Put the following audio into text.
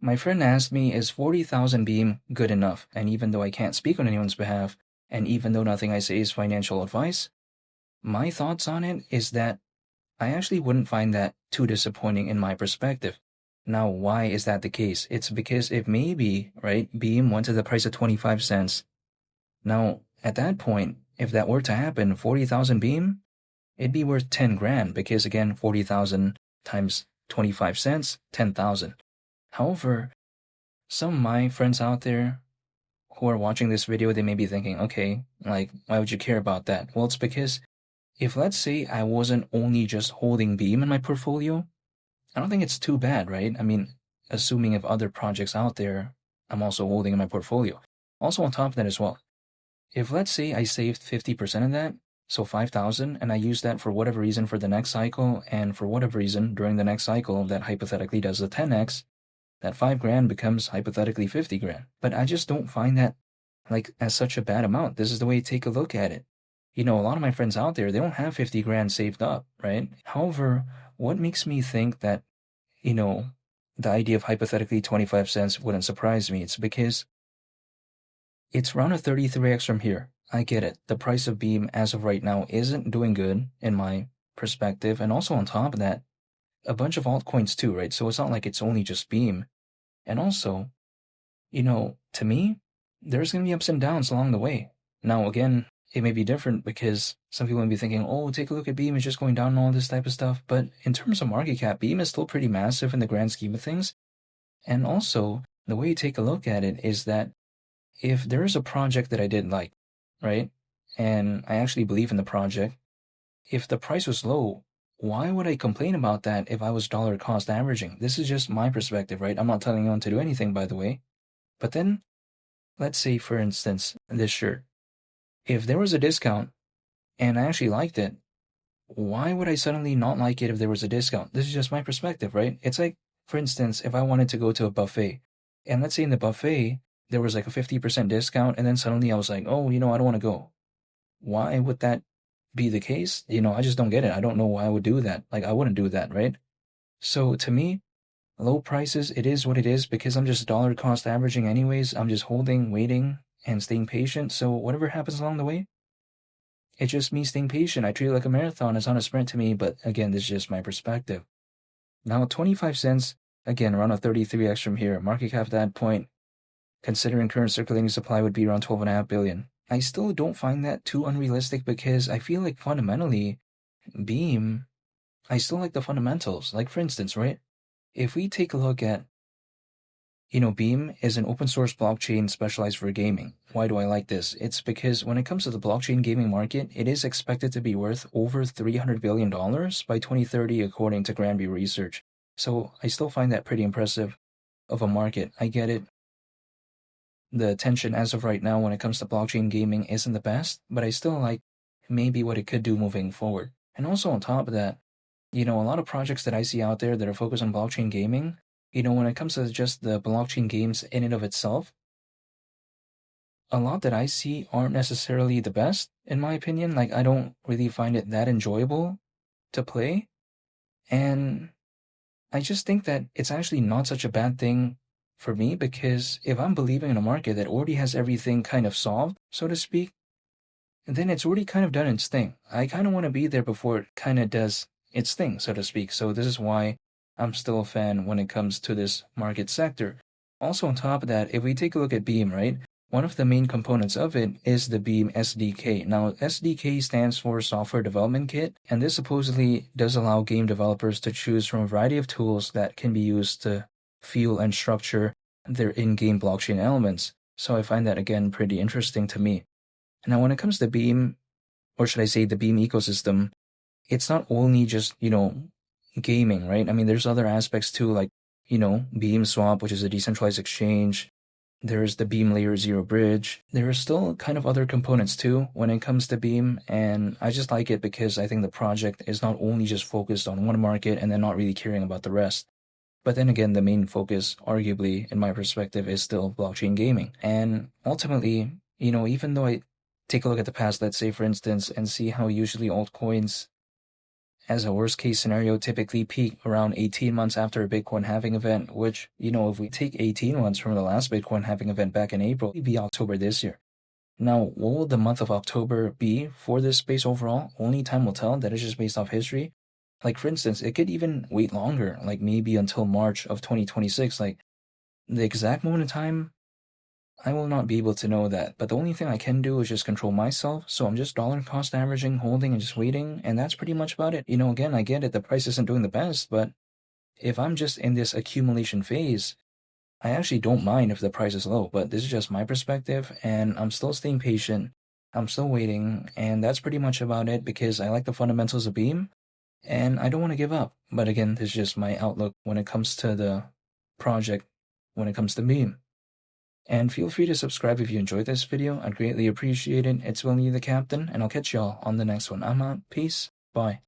My friend asked me, is 40,000 Beam good enough? And even though I can't speak on anyone's behalf, and even though nothing I say is financial advice, my thoughts on it is that I actually wouldn't find that too disappointing in my perspective. Now, why is that the case? It's because if maybe, right, Beam went to the price of 25 cents. Now, at that point, if that were to happen, 40,000 Beam, it'd be worth 10 grand because again, 40,000 times 25 cents, 10,000. However, some of my friends out there who are watching this video, they may be thinking, okay, like, why would you care about that? Well, it's because if let's say I wasn't only just holding Beam in my portfolio, I don't think it's too bad, right? I mean, assuming if other projects out there I'm also holding in my portfolio. Also on top of that as well, if let's say I saved 50% of that, so 5,000, and I use that for whatever reason for the next cycle, and for whatever reason during the next cycle that hypothetically does the 10x, that 5 grand becomes hypothetically 50 grand. But I just don't find that like as such a bad amount. This is the way you take a look at it. You know, a lot of my friends out there, they don't have 50 grand saved up, right? However, what makes me think that, you know, the idea of hypothetically 25 cents wouldn't surprise me? It's because it's around a 33x from here. I get it. The price of Beam as of right now isn't doing good in my perspective. And also on top of that, a bunch of altcoins too, right? So it's not like it's only just Beam. And also, you know, to me, there's going to be ups and downs along the way. Now, again, it may be different because some people may be thinking, oh, take a look at Beam, it's just going down and all this type of stuff. But in terms of market cap, Beam is still pretty massive in the grand scheme of things. And also, the way you take a look at it is that if there is a project that I did like, right, and I actually believe in the project, if the price was low, why would I complain about that if I was dollar cost averaging? This is just my perspective, right? I'm not telling anyone to do anything, by the way. But then, let's say, for instance, this shirt. If there was a discount and I actually liked it, why would I suddenly not like it if there was a discount? This is just my perspective, right? It's like, for instance, if I wanted to go to a buffet, and let's say in the buffet, there was like a 50% discount, and then suddenly I was like, oh, I don't want to go. Why would that be the case? I just don't get it. I don't know why I would do that. Like, I wouldn't do that, right? So to me, low prices, it is what it is because I'm just dollar cost averaging anyways. I'm just holding, waiting, and staying patient. So whatever happens along the way, it's just me staying patient. I treat it like a marathon. It's not a sprint to me, but again, this is just my perspective. Now, 25 cents, again, around a 33x from here. Market cap at that point, considering current circulating supply, would be around 12.5 billion. I still don't find that too unrealistic because I feel like fundamentally, Beam, I still like the fundamentals. Like, for instance, right? If we take a look at, Beam is an open source blockchain specialized for gaming. Why do I like this? It's because when it comes to the blockchain gaming market, it is expected to be worth over $300 billion by 2030, according to Granby Research. So I still find that pretty impressive of a market. I get it. The attention as of right now when it comes to blockchain gaming isn't the best, but I still like maybe what it could do moving forward. And also on top of that, a lot of projects that I see out there that are focused on blockchain gaming, when it comes to just the blockchain games in and of itself, a lot that I see aren't necessarily the best, in my opinion. Like, I don't really find it that enjoyable to play. And I just think that it's actually not such a bad thing for me because if I'm believing in a market that already has everything kind of solved, so to speak, then it's already kind of done its thing. I kind of want to be there before it kind of does its thing, so to speak. So this is why I'm still a fan when it comes to this market sector. Also, on top of that, if we take a look at Beam, right? One of the main components of it is the Beam SDK. Now, SDK stands for Software Development Kit, and this supposedly does allow game developers to choose from a variety of tools that can be used to fuel and structure their in-game blockchain elements. So I find that, again, pretty interesting to me. Now, when it comes to Beam, or should I say the Beam ecosystem, it's not only just, gaming, right? I mean, there's other aspects too, like, Beam Swap, which is a decentralized exchange. There's the Beam Layer Zero Bridge. There are still kind of other components too when it comes to Beam, and I just like it because I think the project is not only just focused on one market and then not really caring about the rest. But then again, the main focus, arguably, in my perspective, is still blockchain gaming. And ultimately, even though I take a look at the past, let's say, for instance, and see how usually altcoins as a worst case scenario, typically peak around 18 months after a Bitcoin halving event, which, if we take 18 months from the last Bitcoin halving event back in April, it'd be October this year. Now, what will the month of October be for this space overall? Only time will tell. That is just based off history. Like, for instance, it could even wait longer, like maybe until March of 2026. Like, the exact moment in time, I will not be able to know that. But the only thing I can do is just control myself. So I'm just dollar cost averaging, holding, and just waiting. And that's pretty much about it. Again, I get it. The price isn't doing the best. But if I'm just in this accumulation phase, I actually don't mind if the price is low. But this is just my perspective. And I'm still staying patient. I'm still waiting. And that's pretty much about it because I like the fundamentals of Beam. And I don't want to give up. But again, this is just my outlook when it comes to the project, when it comes to Beam. And feel free to subscribe if you enjoyed this video. I'd greatly appreciate it. It's Willie the Captain, and I'll catch y'all on the next one. I'm out. Peace. Bye.